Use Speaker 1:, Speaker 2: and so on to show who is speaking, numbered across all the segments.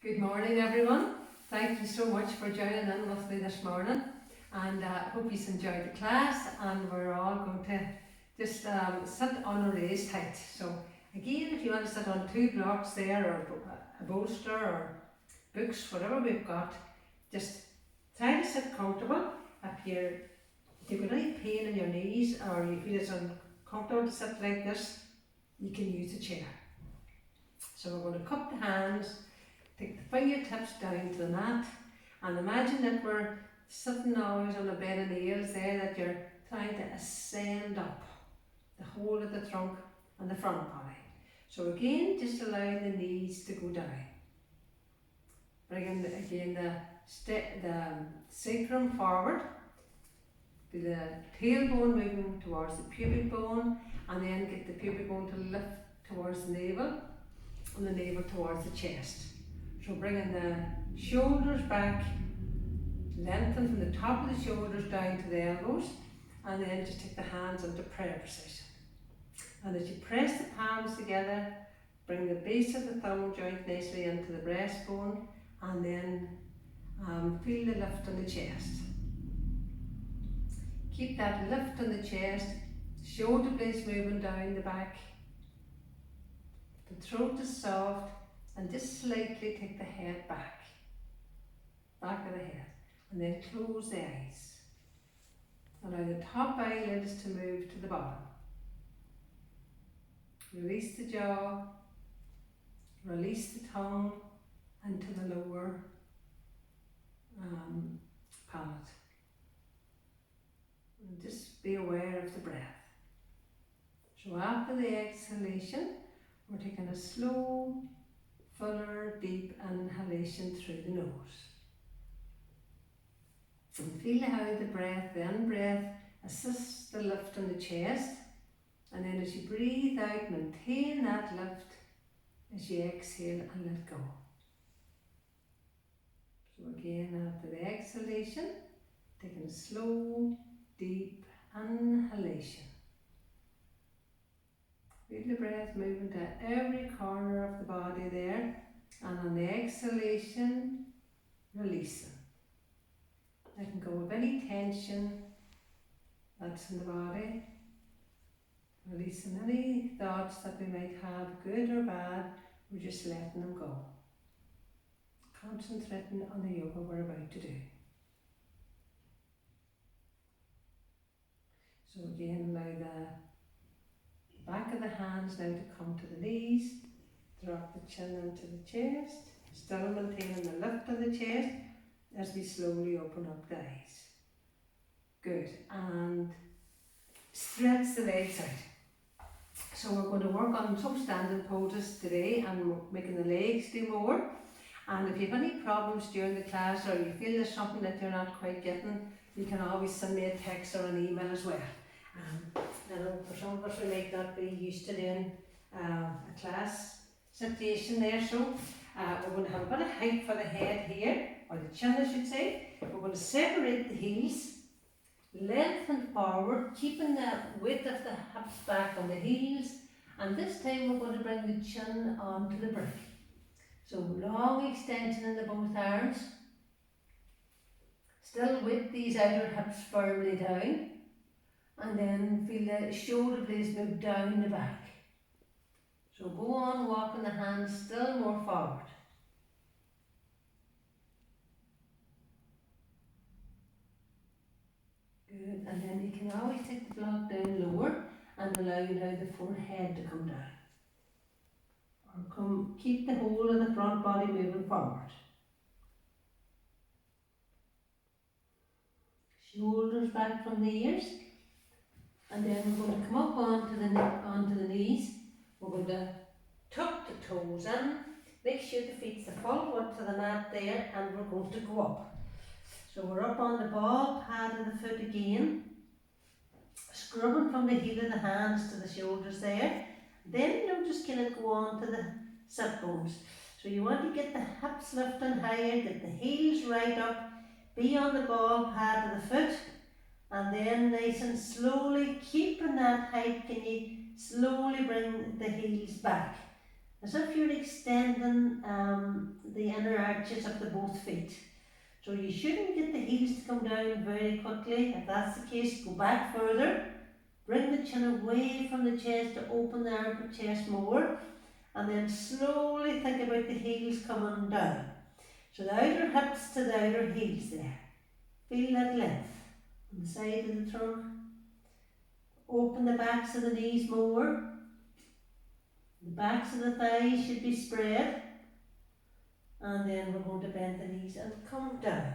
Speaker 1: Good morning, everyone. Thank you so much for joining in with me this morning, and hope you enjoyed the class. And we're all going to just sit on a raised height. So again, if you want to sit on two blocks there, or a bolster, or books, whatever we've got, just try to sit comfortable. If you've got any pain in your knees, or you feel it's uncomfortable to sit like this, you can use a chair. So we're going to cup the hands. Take the fingertips down to the mat, and imagine that we're sitting always on a bed of nails there, that you're trying to ascend up the whole of the trunk and the front body. So again, just allowing the knees to go down. Bringing the sacrum forward, the tailbone moving towards the pubic bone, and then get the pubic bone to lift towards the navel, and the navel towards the chest. So bringing the shoulders back, lengthen from the top of the shoulders down to the elbows, and then just take the hands into prayer position. And as you press the palms together, bring the base of the thumb joint nicely into the breastbone, and then feel the lift on the chest. Keep that lift on the chest, shoulder blades moving down the back. The throat is soft, and just slightly take the head back of the head, and then close the eyes. Allow the top eyelids to move to the bottom. Release the jaw, release the tongue into the lower palate. And just be aware of the breath. So after the exhalation, we're taking a slow, fuller, deep inhalation through the nose. And feel how the in-breath assists the lift on the chest. And then as you breathe out, maintain that lift as you exhale and let go. So again, after the exhalation, taking a slow, deep inhalation. Feel the breath moving to every corner of the body there, and on the exhalation, releasing. Letting go of any tension that's in the body, releasing any thoughts that we might have, good or bad, we're just letting them go. Concentrating on the yoga we're about to do. So again, allow the back of the hands now to come to the knees, drop the chin into the chest, still maintaining the lift of the chest as we slowly open up the eyes. Good, and stretch the legs out. So we're going to work on some standing poses today and making the legs do more. And if you have any problems during the class, or you feel there's something that you're not quite getting, you can always send me a text or an email as well. I know for some of us we might not be used to doing a class situation there, so we're going to have a bit of height for the head here, or the chin I should say. We're going to separate the heels, lengthen forward, keeping the width of the hips back on the heels, and this time we're going to bring the chin onto the brick. So long extension in the both arms, still with these outer hips firmly down. And then feel the shoulder blades move down the back. So go on walking the hands still more forward. Good, and then you can always take the block down lower and allow now the forehead to come down. Or keep the whole of the front body moving forward. Shoulders back from the ears. And then we're going to come up onto the knees. We're going to tuck the toes in, make sure the feet's the full width to the mat there, and we're going to go up. So we're up on the ball pad of the foot again, scrubbing from the heel of the hands to the shoulders there. Then you'll just kind of go on to the sit bones. So you want to get the hips lifting higher, get the heels right up, be on the ball pad of the foot. And then nice and slowly, keeping that height, can you slowly bring the heels back. as if you're extending the inner arches of the both feet. So you shouldn't get the heels to come down very quickly. If that's the case, go back further. Bring the chin away from the chest to open the armpit chest more. And then slowly think about the heels coming down. So the outer hips to the outer heels there. Feel that length on the side of the trunk. Open the backs of the knees more. The backs of the thighs should be spread. And then we're going to bend the knees and come down.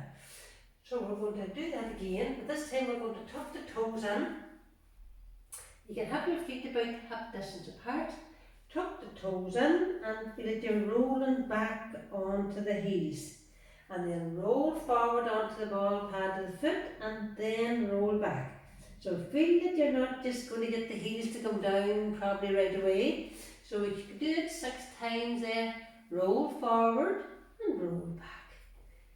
Speaker 1: So we're going to do that again, but this time we're going to tuck the toes in. You can have your feet about hip distance apart. Tuck the toes in and feel that you're rolling back onto the heels. And then roll forward onto the ball pad of the foot and then roll back. So feel that you're not just going to get the heels to come down probably right away. So if you could do it 6 times there, roll forward and roll back.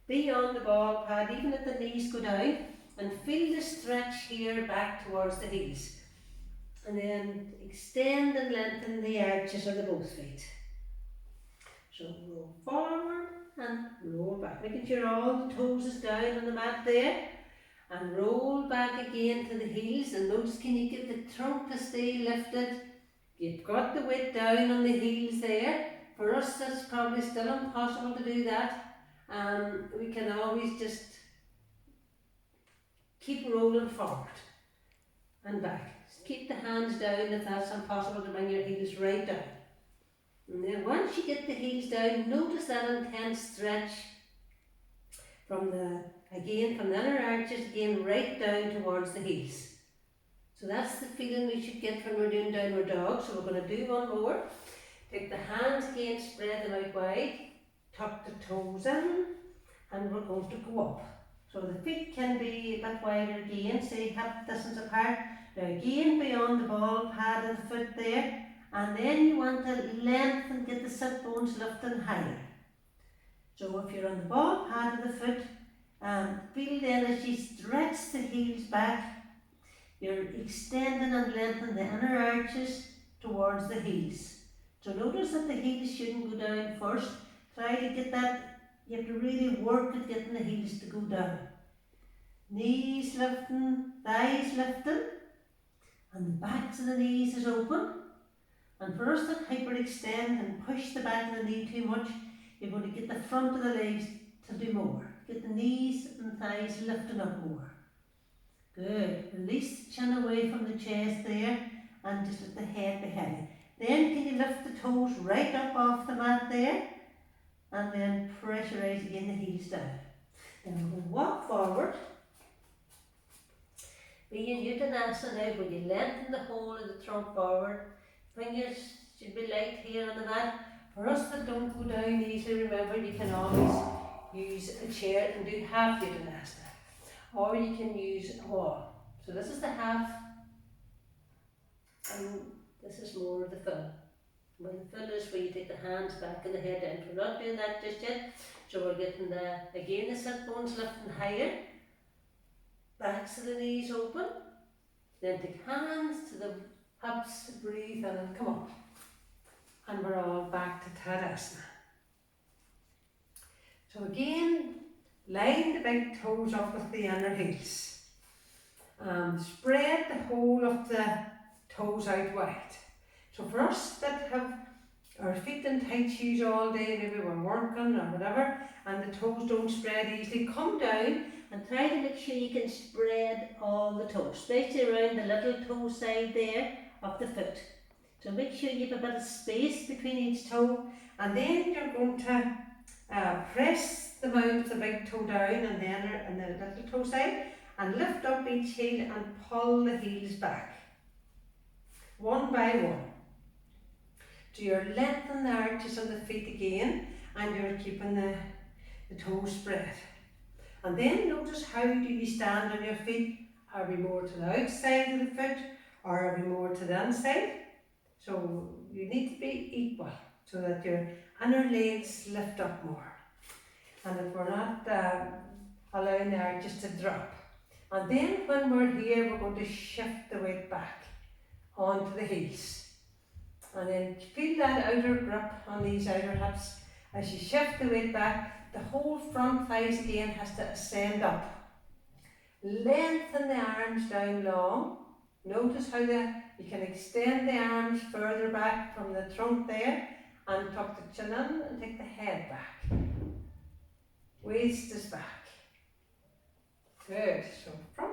Speaker 1: Be on the ball pad even if the knees go down and feel the stretch here back towards the heels. And then extend and lengthen the arches of the both feet. So roll forward and roll back, making sure all the toes is down on the mat there. And roll back again to the heels, and notice, can you get the trunk to stay lifted? You've got the weight down on the heels there. For us that's probably still impossible to do that. We can always just keep rolling forward and back. Just keep the hands down if that's impossible to bring your heels right down. And then once you get the heels down, notice that intense stretch from the inner arches again right down towards the heels. So that's the feeling we should get when we're doing downward dog. So we're going to do one more. Take the hands again, spread them out wide, tuck the toes in, and we're going to go up. So the feet can be a bit wider again, say hip distance apart. Now again beyond the ball pad of the foot there, and then you want to lengthen, get the sit bones lifting higher. So if you're on the ball pad of the foot, feel then as you stretch the heels back, you're extending and lengthening the inner arches towards the heels. So notice that the heels shouldn't go down first. Try to get that, you have to really work at getting the heels to go down. Knees lifting, thighs lifting, and the backs of the knees is open. And for us to hyperextend and push the back of the knee too much, you're going to get the front of the legs to do more. Get the knees and thighs lifting up more. Good. Release the chin away from the chest there and just let the head be heavy. Then can you lift the toes right up off the mat there and then pressurize again the heels down. Then we're going to walk forward. Be in Uttanasana now when you lengthen the whole of the trunk forward. Fingers should be light here on the mat. For us that don't go down easily, remember you can always use a chair and do half Uttanasana. Or you can use a wall. So this is the half and this is more of the full. When the full is where you take the hands back and the head down. We're not doing that just yet. So we're getting the sit bones lifting higher. Backs of the knees open. Then take hands to the hips, breathe and come up. And we're all back to Tadasana. So again, line the big toes up with the inner heels. Spread the whole of the toes out wide. So for us that have our feet in tight shoes all day, maybe we're working or whatever, and the toes don't spread easily, come down and try to make sure you can spread all the toes, especially around the little toe side there of the foot. So make sure you have a bit of space between each toe, and then you're going to press the mount of the big toe down and the little toe side, and lift up each heel and pull the heels back, one by one. So you're lengthening the arches of the feet again, and you're keeping the toes spread. And then notice, how do you stand on your feet? Are we more to the outside of the foot, or are we more to the inside? So you need to be equal so that your inner legs lift up more. And if we're not allowing the arches to drop. And then when we're here, we're going to shift the weight back onto the heels. And then feel that outer grip on these outer hips. As you shift the weight back, the whole front thighs again has to ascend up. Lengthen the arms down long. Notice how you can extend the arms further back from the trunk there and tuck the chin in and take the head back. Waist is back. Good. So from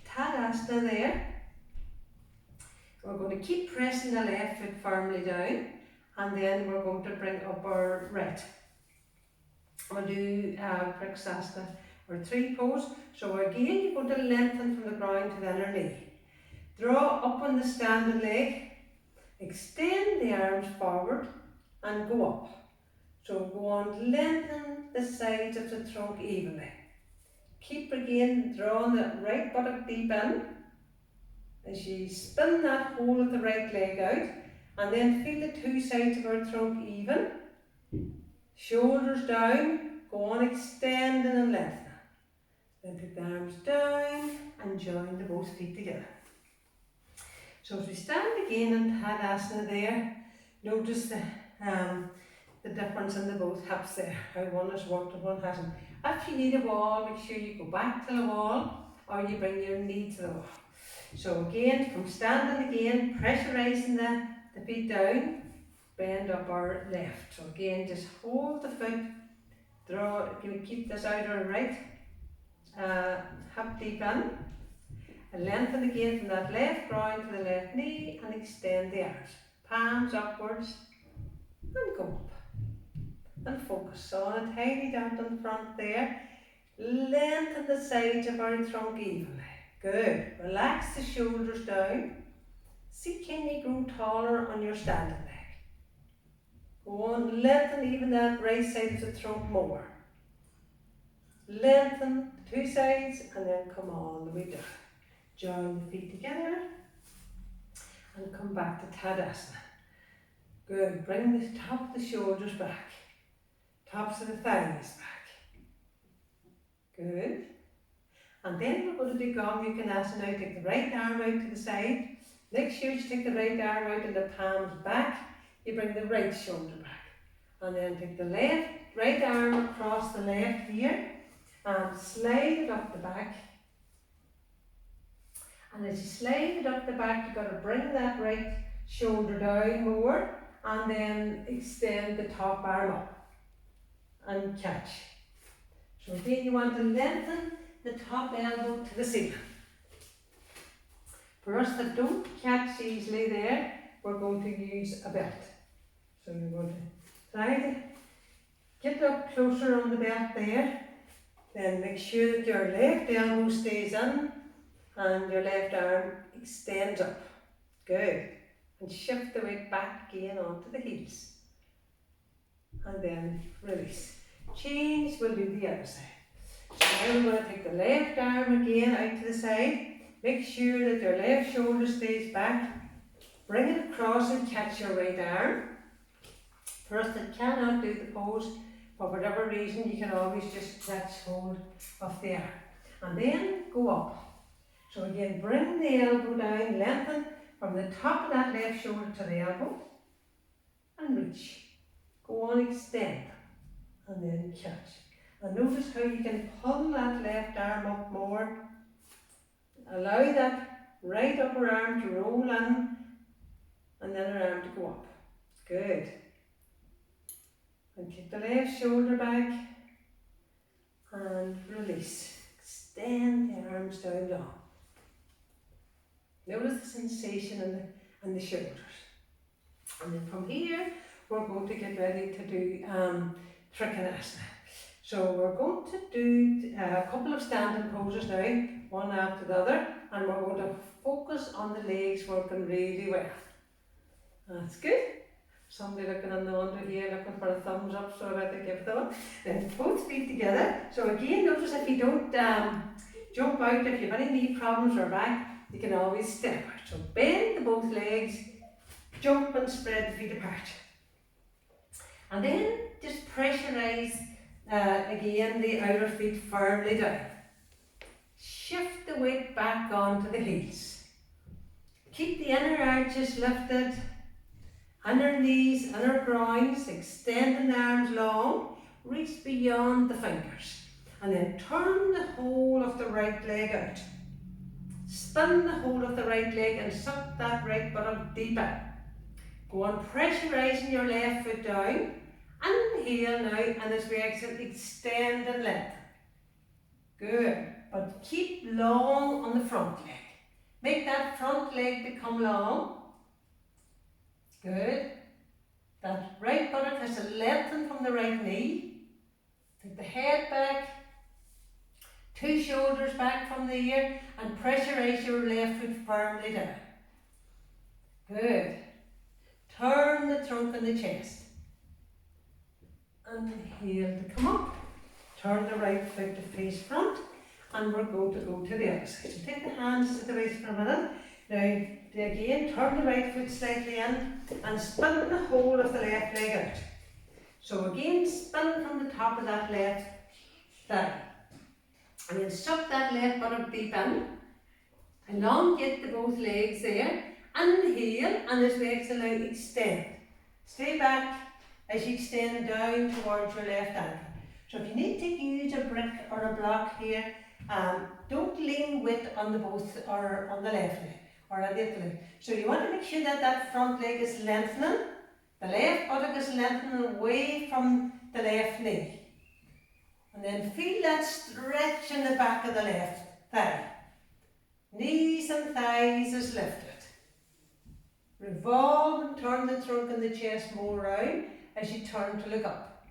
Speaker 1: Tadasana there, we're going to keep pressing the left foot firmly down, and then we're going to bring up our right. We'll do Vrksasana or 3 pose. So again, you're going to lengthen from the ground to the inner knee. Draw up on the standing leg, extend the arms forward and go up. So go on, lengthen the sides of the trunk evenly. Keep again drawing the right buttock deep in as you spin that whole of the right leg out, and then feel the 2 sides of our trunk even. Shoulders down, go on extending and lengthening. Then take the arms down and join the both feet together. So as we stand again in Tadasana there, notice the difference in the both hips there, how one has worked and one hasn't. If you need a wall, make sure you go back to the wall or you bring your knee to the wall. So again, from standing again, pressurising the feet down, bend up our left. So again, just hold the foot, keep this outer right hip deep in, and lengthen again from that left ground to the left knee and extend the arms. Palms upwards and go up. And focus on a tiny dot in front there. Lengthen the sides of our trunk evenly. Good. Relax the shoulders down. See, can you grow taller on your standing leg? Go on, lengthen even that right side of the trunk more. Lengthen the 2 sides and then come all the way down. Join the feet together and come back to Tadasana. Good. Bring the top of the shoulders back. Tops of the thighs back. Good. And then we're going to do Gomukhanasan now. Take the right arm out to the side. Make sure you take the right arm out and the palms back. You bring the right shoulder back. And then take the right arm across the left here and slide it up the back. And as you slide it up the back, you've got to bring that right shoulder down more and then extend the top arm up and catch. So again, you want to lengthen the top elbow to the ceiling. For us that don't catch easily there, we're going to use a belt. So you're going to try to get up closer on the belt there. Then make sure that your left elbow stays in and your left arm extends up. Good. And shift the weight back again onto the heels. And then release. Change, we'll do the other side. So now we're going to take the left arm again out to the side. Make sure that your left shoulder stays back. Bring it across and catch your right arm. For us that cannot do the pose, for whatever reason, you can always just catch hold of the arm. And then go up. So again, bring the elbow down, lengthen from the top of that left shoulder to the elbow. And reach. Go on, extend. And then catch. And notice how you can pull that left arm up more. Allow that right upper arm to roll in and then our arm to go up. Good. And kick the left shoulder back and release. Extend the arms down long. Notice the sensation in the shoulders. And then from here, we're going to get ready to do Trikonasana. So we're going to do a couple of standing poses now, one after the other, and we're going to focus on the legs working really well. That's good. Somebody looking on the under here looking for a thumbs up, so I better give them one. Then both feet together. So again, notice if you don't jump out, if you have any knee problems or back, you can always step out. So bend the both legs, jump and spread the feet apart. And then just pressurise again the outer feet firmly down. Shift the weight back onto the heels. Keep the inner arches lifted, inner knees, inner groins, extending the arms long, reach beyond the fingers. And then turn the whole of the right leg out. Spin the whole of the right leg and suck that right buttock deep in. Go on pressurising your left foot down. Inhale now, and as we exhale, extend and lengthen. Good, but keep long on the front leg. Make that front leg become long. Good. That right buttock has to lengthen from the right knee. Take the head back, 2 shoulders back from the ear, and pressurise your left foot firmly down. Good. Turn the trunk and the chest. Inhale to come up. Turn the right foot to face front, and we're going to go to the other side. So take the hands to the waist for a minute. Now, again, turn the right foot slightly in and spin the whole of the left leg out. So again, spin from the top of that left thigh. And then suck that left buttock deep in. Elongate the both legs there. Inhale, and as we exhale now, extend. Stay back as you extend down towards your left ankle. So if you need to use a brick or a block here, don't lean weight on the both or on the left leg or on the other leg. So you want to make sure that that front leg is lengthening. The left buttock is lengthening away from the left knee. And then feel that stretch in the back of the left thigh. Knees and thighs is lifted. Revolve and turn the trunk and the chest more round as you turn to look up.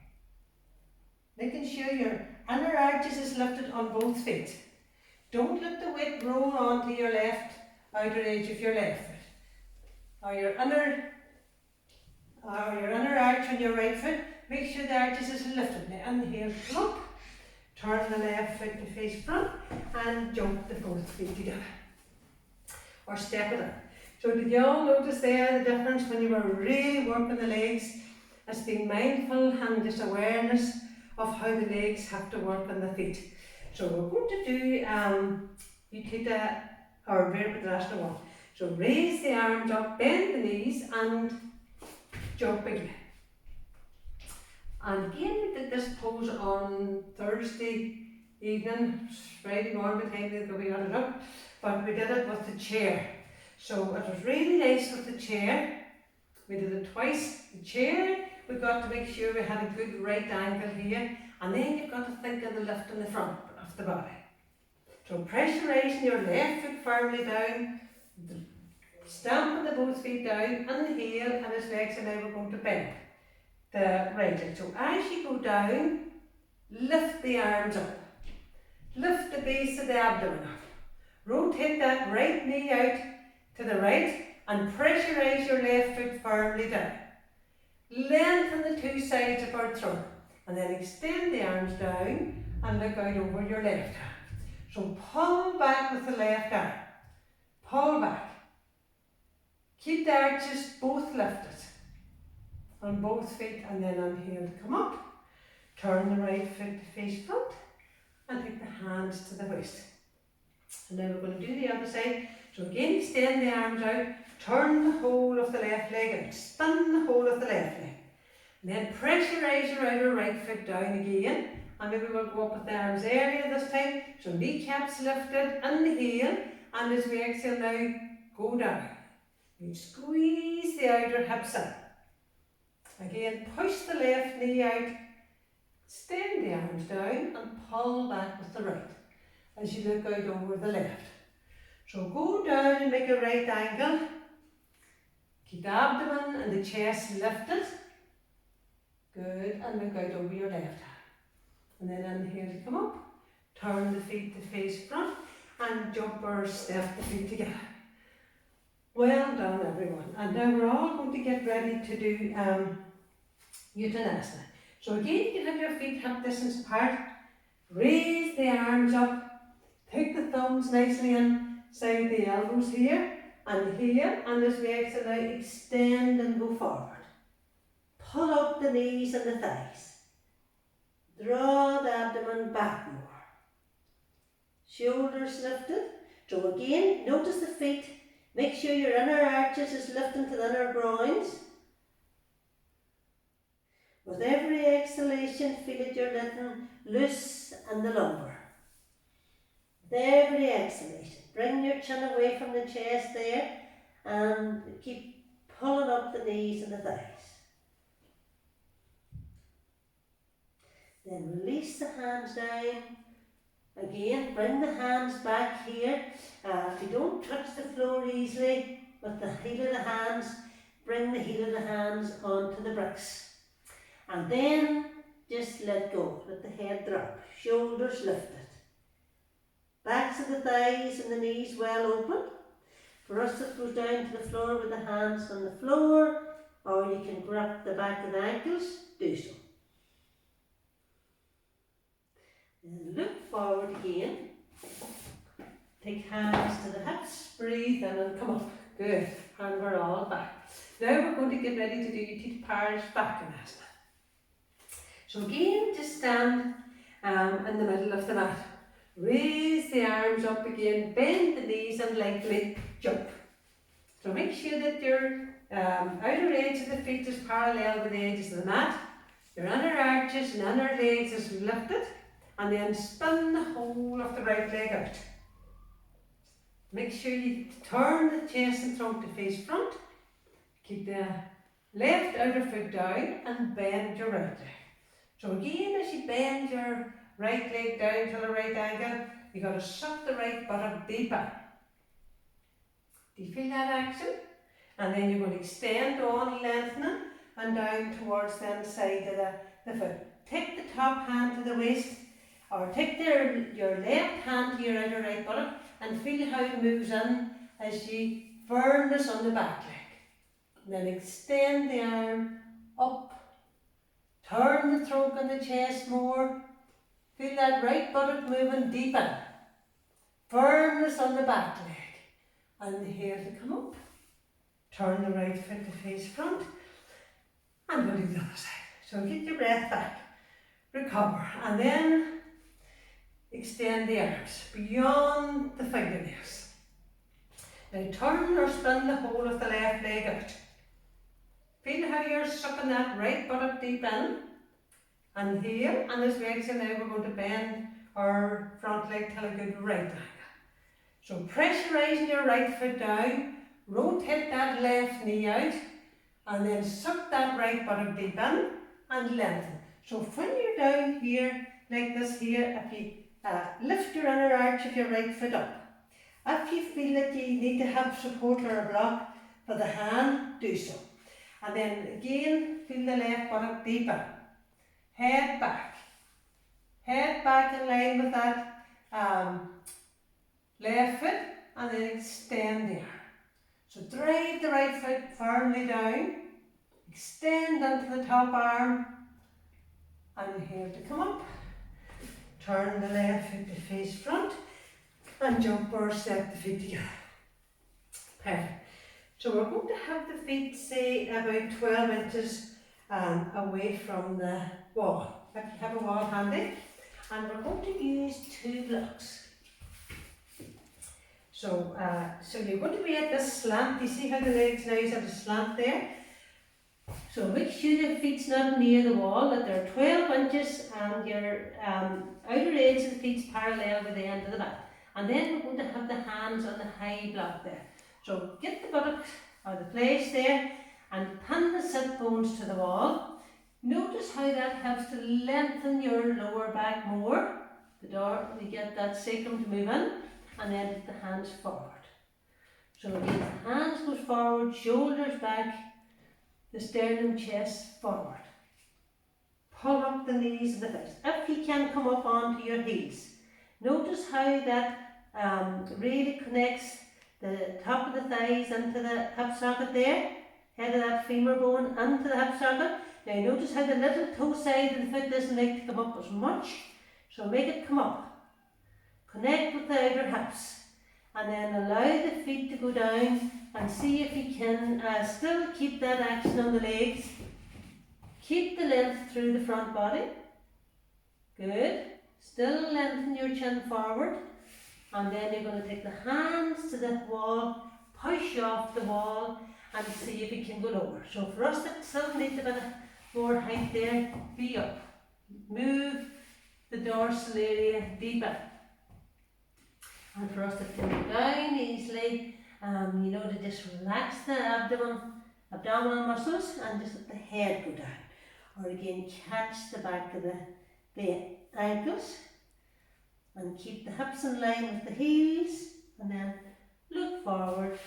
Speaker 1: Making sure your inner arches is lifted on both feet. Don't let the weight roll onto your left outer edge of your left foot. Or your inner arch on your right foot. Make sure the arches is lifted. Now inhale, come up. Turn the left foot to face front and jump the both feet together. Or step it up. So did you all notice there the difference when you were really working the legs? It's being mindful and just awareness of how the legs have to work on the feet. So we're going to do Utthita or Virabhadrasana 1. So raise the arms up, bend the knees and jump again. And again we did this pose on Thursday evening, Friday morning by the time we got it up, but we did it with the chair. So it was really nice with the chair. We did it twice. The chair, we got to make sure we had a good right angle here, and then you've got to think of the lift in the front of the body. So pressurising your left foot firmly down, stamping the both feet down, inhale, and as we exhale now we're going to bend the right leg. So as you go down, lift the arms up. Lift the base of the abdomen up. Rotate that right knee out to the right and pressurise your left foot firmly down. Lengthen the 2 sides of our trunk and then extend the arms down and look out over your left hand. So pull back with the left arm. Pull back. Keep the arches both lifted on both feet and then inhale to come up. Turn the right foot to face front and take the hands to the waist. And now we're going to do the other side. So again, extend the arms out, turn the whole of the left leg out, spin the whole of the left leg. And then pressurise your outer right foot down again. And maybe we'll go up with the arms earlier this time. So kneecaps lifted, inhale, and as we exhale now, go down. You squeeze the outer hips in. Again, push the left knee out, extend the arms down and pull back with the right as you look out over the left. So go down and make a right angle. Keep the abdomen and the chest lifted. Good, and look out over your left hand. And then inhale to come up, turn the feet to face front and jump or step the feet together. Well done everyone. And now we're all going to get ready to do Uttanasana. So again, you can have your feet hip distance apart. Raise the arms up. Take the thumbs nicely inside the elbows here and here. And as we exhale now, extend and go forward. Pull up the knees and the thighs. Draw the abdomen back more. Shoulders lifted. So again, notice the feet
Speaker 2: Make sure your inner arches is lifting to the inner groins. With every exhalation, feel that you're letting loose in the lumbar. With every exhalation, bring your chin away from the chest there and keep pulling up the knees and the thighs. Then release the hands down. Again, bring the hands back here. If you don't touch the floor easily with the heel of the hands, bring the heel of the hands onto the bricks. And then just let go, let the head drop, shoulders lifted. Backs of the thighs and the knees well open. For us it goes down to the floor with the hands on the floor, or you can grab the back of the ankles, do so. Then look forward again. Take hands to the hips, breathe in and come up. Good, and we're all back. Now we're going to get ready to do Utthita Parshvanatthana. So again, just stand in the middle of the mat. Raise the arms up again, bend the knees and lightly jump. So make sure that your outer edge of the feet is parallel with the edges of the mat. Your inner arches and inner legs is lifted. And then spin the whole of the right leg out. Make sure you turn the chest and trunk to face front. Keep the left outer foot down and bend your right leg. So again, as you bend your right leg down to the right angle, you've got to suck the right buttock deep in. Do you feel that action? And then you're going to extend on, lengthening, and down towards the inside of the foot. Take the top hand to the waist, or take your left hand to your outer right buttock and feel how it moves in as you firmness on the back leg. And then extend the arm up, turn the trunk and the chest more, feel that right buttock moving deep in, firmness on the back leg. And the heel to come up, turn the right foot to face front, and we'll do the other side. So get your breath back, recover, and then extend the arms beyond the fingernails. Now turn or spin the whole of the left leg out. Feel how you're sucking that right buttock deep in and heel, and as we exhale now we're going to bend our front leg till a good right angle. So pressurising your right foot down, rotate that left knee out, and then suck that right buttock deep in and lengthen. So when you're down here like this here, if you lift your inner arch of your right foot up. If you feel that you need to have support or a block for the hand, do so. And then again, feel the left buttock deep in. Head back. Head back in line with that left foot, and then extend the arm. So drive the right foot firmly down, extend into the top arm, and here to come up. Turn the left foot to face front and jump or step the feet together. Perfect. So we're going to have the feet, say, about 12 inches away from the wall. If you have a wall handy. And we're going to use 2 blocks. So you're going to be at this slant. You see how the legs now is at a slant there? So make sure the feet's not near the wall, that they're 12 inches and your outer edge of the feet's parallel with the end of the mat. And then we're going to have the hands on the high block there. So get the buttocks or the place there and pin the sit bones to the wall. Notice how that helps to lengthen your lower back more. The door, you get that sacrum to move in, and then put the hands forward. So again, the hands goes forward, shoulders back, the sternum, chest forward. Pull up the knees and the thighs. If you can, come up onto your heels. Notice how that really connects the top of the thighs into the hip socket there. Head of that femur bone into the hip socket. Now notice how the little toe side of the foot doesn't like to come up as much. So make it come up. Connect with the outer hips. And then allow the feet to go down and see if you can still keep that action on the legs. Keep the length through the front body. Good. Still lengthen your chin forward. And then you're going to take the hands to the wall, push off the wall and see if you can go lower. So for us that still need a bit of more height there, be up. Move the dorsal area deeper. And for us that can go down easily, you know, to just relax the abdominal muscles and just let the head go down. Or again, catch the back of the ankles and keep the hips in line with the heels, and then look forward,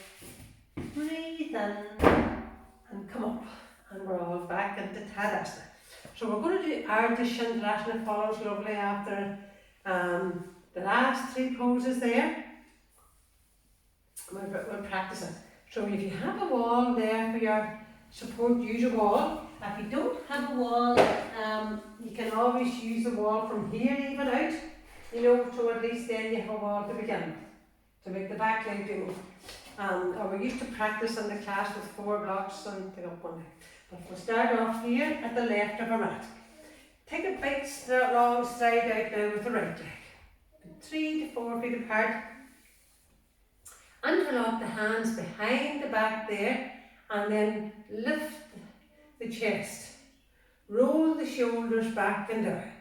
Speaker 2: breathe in and come up, and we're all back into Tadasana. So we're going to do Ardha Chandrasana, follows lovely after the last three poses there. We'll practice it. So if you have a wall there for your support, use a wall. If you don't have a wall, you can always use the wall from here even out, you know, so at least then you have a wall to begin with, to make the back leg do. Or we used to practice in the class with 4 blocks and pick up one leg. But we'll start off here at the left of our mat. Take a big long stride out now with the right leg. 3 to 4 feet apart. Interlock the hands behind the back there and then lift the chest. Roll the shoulders back and down.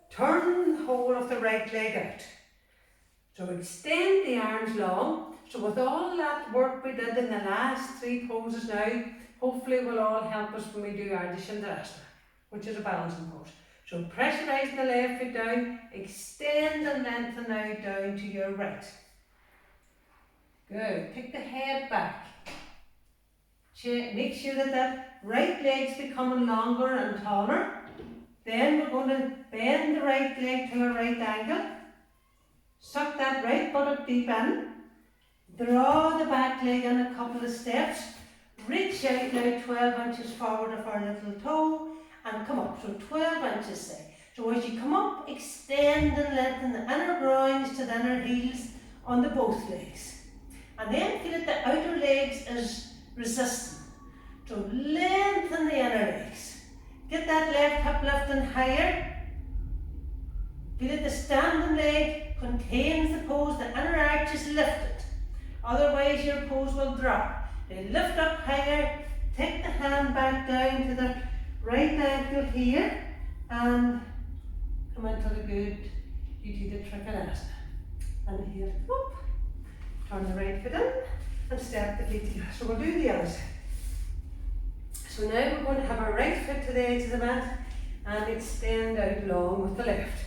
Speaker 2: Turn the whole of the right leg out. So extend the arms long. So with all that work we did in the last 3 poses now, hopefully will all help us when we do Ardha Chandrasana, which is a balancing pose. So pressurize the left foot down, extend and lengthen now down to your right. Good. Take the head back. Make sure that right leg's becoming longer and taller. Then we're going to bend the right leg to a right angle. Suck that right buttock deep in. Draw the back leg in a couple of steps. Reach out now 12 inches forward of our little toe and come up. So 12 inches say. So as you come up, extend and lengthen the inner groins to the inner heels on the both legs. And then feel that the outer legs is resistant. So lengthen the inner legs. Get that left hip lifting higher. Feel that the standing leg contains the pose, the inner arch is lifted. Otherwise your pose will drop. Then lift up higher, take the hand back down to the right ankle here and come into the good Utthita Trikonasana. And here, whoop. Turn the right foot in and step the feet together. So we'll do the other side. So now we're going to have our right foot to the edge of the mat and extend out long with the left.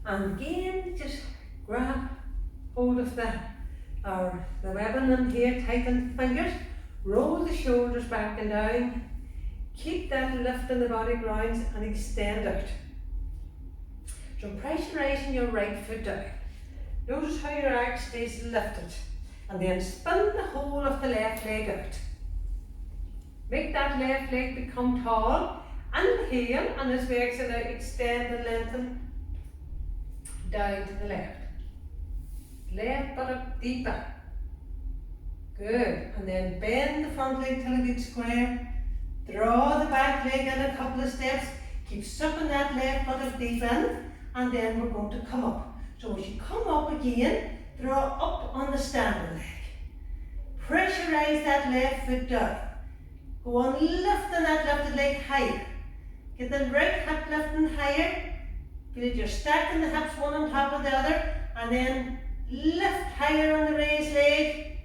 Speaker 2: And again, just grab hold of the webbing in here, tighten the fingers, roll the shoulders back and down, keep that lift in the body grounds and extend out. So pressurising your right foot down. Notice how your arch stays lifted and then spin the whole of the left leg out. Make that left leg become tall, inhale and as we exhale out, extend and lengthen down to the left. Left buttock deeper. Good. And then bend the front leg till a good square. Draw the back leg in a couple of steps. Keep sucking that left buttock deep in and then we're going to come up. So as you come up again, draw up on the standing leg. Pressurize that left foot down. Go on lifting that lifted leg higher. Get the right hip lifting higher. Feel that you're stacking the hips one on top of the other and then lift higher on the raised leg.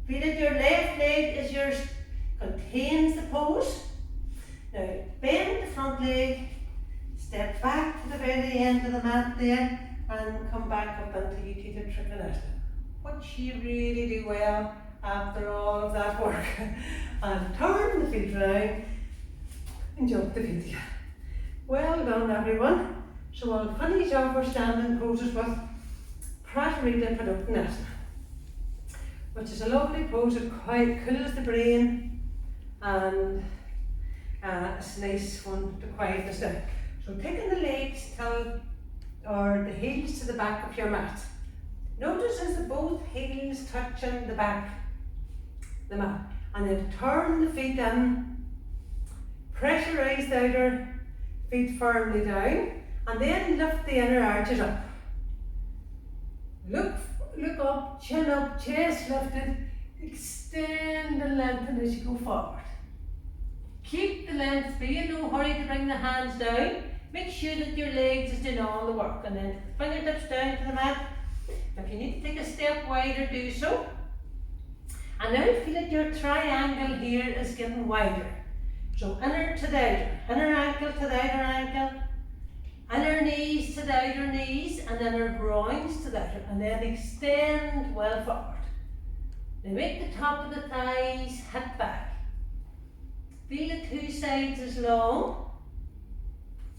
Speaker 2: Feel that your left leg is yours, contains the pose. Now bend the front leg, step back to the very end of the mat there and come back up into Utthita Trikonasana, which you really do well after all of that work. And turn the feet round and jump the feet together. Well done everyone. So we'll finish off our standing poses with Pratarita Padottanasana, which is a lovely pose that quite cools the brain and it's a nice one to quiet us down. So taking the legs or the heels to the back of your mat. Notice as both heels touching the back the mat. And then turn the feet in, pressurize the outer feet firmly down, and then lift the inner arches up. Look look up, chin up, chest lifted, extend and lengthen as you go forward. Keep the length, be in no hurry to bring the hands down. Make sure that your legs is doing all the work, and then fingertips down to the mat. If you need to take a step wider, do so. And now feel that your triangle here is getting wider. So inner to the outer, inner ankle to the outer ankle, inner knees to the outer knees, and inner groins to the outer, and then extend well forward. Now make the top of the thighs hit back. Feel the two sides as long.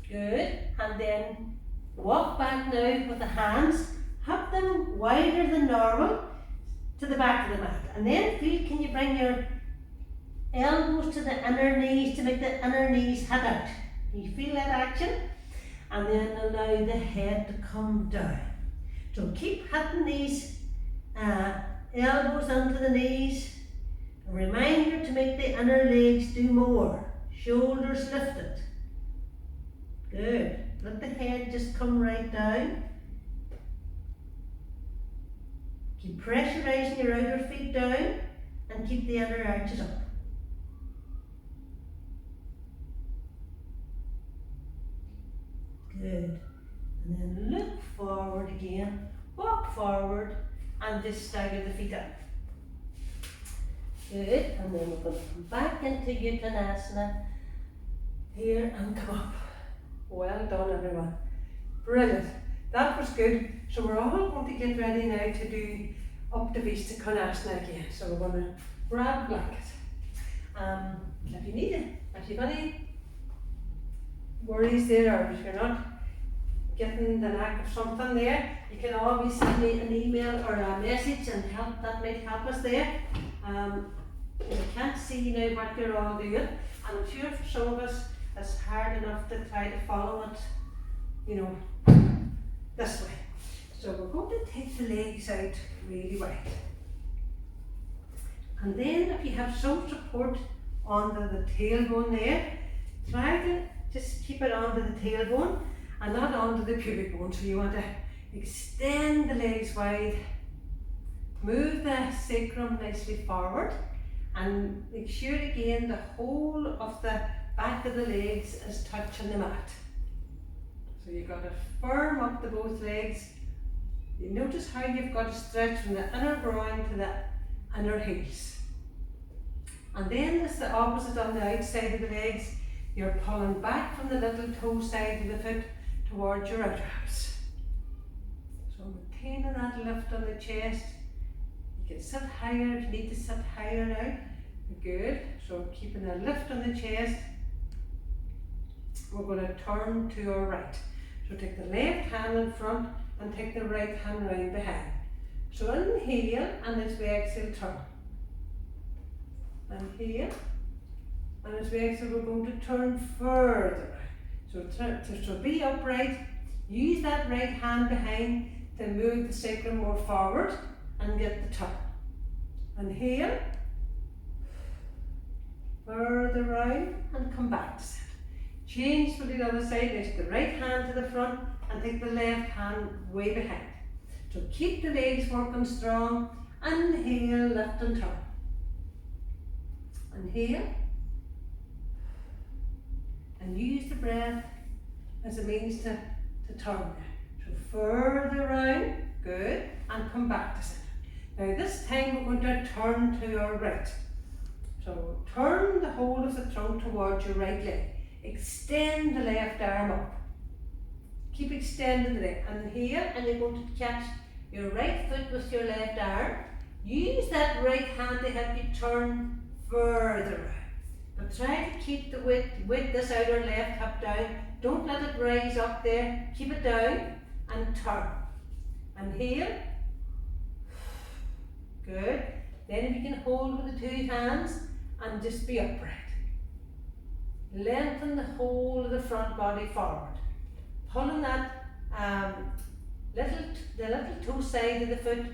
Speaker 2: Good. And then walk back now with the hands. Have them wider than normal to the back of the mat. And then feel, can you bring your elbows to the inner knees to make the inner knees head out. Can you feel that action? And then allow the head to come down. So keep hitting these elbows onto the knees. A reminder to make the inner legs do more. Shoulders lifted. Good. Let the head just come right down. Keep pressurising your outer feet down and keep the inner arches up. Good. And then look forward again. Walk forward and just stagger the feet up. Good, and then we're going to come back into Uttanasana here and come up. Well done everyone. Brilliant. That was good. So we're all going to get ready now to do Uptavista Konasana again. So we're going to grab a blanket. If you need it, if you've any worries there, or if you're not getting the knack of something there, you can always send me an email or a message and that might help us there. I can't see now what you're all doing, and I'm sure for some of us it's hard enough to try to follow it, you know, this way. So we're going to take the legs out really wide. And then if you have some support under the tailbone there, try to just keep it under the tailbone and not under the pubic bone. So you want to extend the legs wide, move the sacrum nicely forward, and make sure again the whole of the back of the legs is touching the mat. So you've got to firm up the both legs. You notice how you've got to stretch from the inner groin to the inner heels. And then it's the opposite on the outside of the legs. You're pulling back from the little toe side of the foot towards your outer hips. So maintaining that lift on the chest. You can sit higher if you need to sit higher now. Good. So keeping a lift on the chest. We're going to turn to our right. So take the left hand in front and take the right hand round behind. So inhale, and as we exhale, turn. Inhale, and as we exhale, we're going to turn further. So be upright. Use that right hand behind to move the sacrum more forward and get the turn. Inhale, further round and come back to sit. Change to the other side. Lift the right hand to the front and take the left hand way behind. So keep the legs working strong. Inhale, lift and turn. Inhale. And use the breath as a means to turn. So further round, good, and come back to sit. Now this time we're going to turn to our right. So turn the whole of the trunk towards your right leg. Extend the left arm up. Keep extending the leg. Inhale, and you're going to catch your right foot with your left arm. Use that right hand to help you turn further around. But try to keep the width with this outer left hip down. Don't let it rise up there. Keep it down and turn. Inhale. Good. Then if you can hold with the two hands and just be upright. Lengthen the whole of the front body forward. Pulling that the little toe side of the foot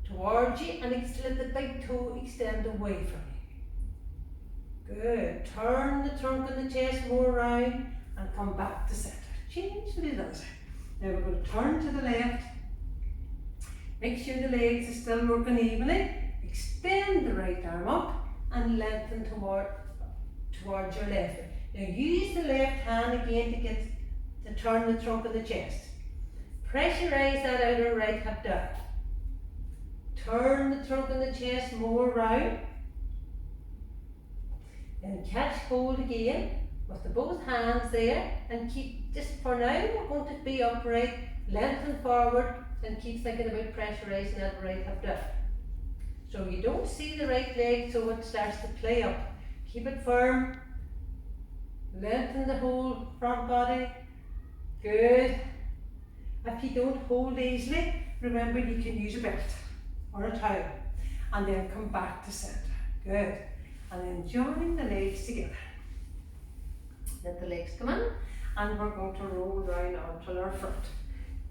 Speaker 2: towards you, and let the big toe extend away from you. Good. Turn the trunk and the chest more round and come back to center. Change to the other side. Now we're going to turn to the left.
Speaker 1: Make sure the legs are still working evenly. Extend the right arm up and lengthen towards your left. Now use the left hand again to turn the trunk of the chest. Pressurize that outer right hip down. Turn the trunk of the chest more round. Then catch hold again with the both hands there and keep, just for now, we're going to be upright, lengthen forward and keep thinking about pressurizing that right hip down. So you don't see the right leg so it starts to play up. Keep it firm. Lengthen the whole front body. Good. If you don't hold easily, remember you can use a belt or a towel. And then come back to centre. Good. And then join the legs together. Let the legs come in and we're going to roll down onto our front.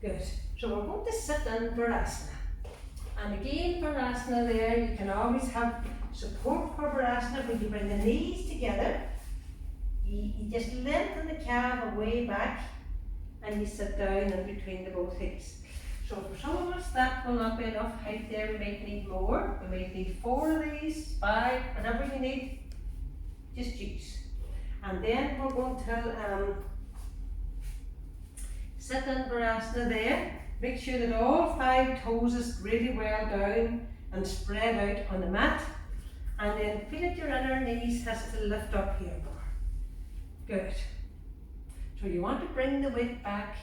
Speaker 1: Good. So we're going to sit in Virasana. And again, Virasana there, you can always have support for Virasana when you bring the knees together. You just lengthen the calf away back and you sit down in between the both hips. So for some of us that will not be enough height there, we might need more. We might need 4 of these, 5, whatever you need, just use. And then we're going to sit in Virasana there. Make sure that all 5 toes is really well down and spread out on the mat. And then feel that your inner knees has to lift up here more. Good. So you want to bring the weight back.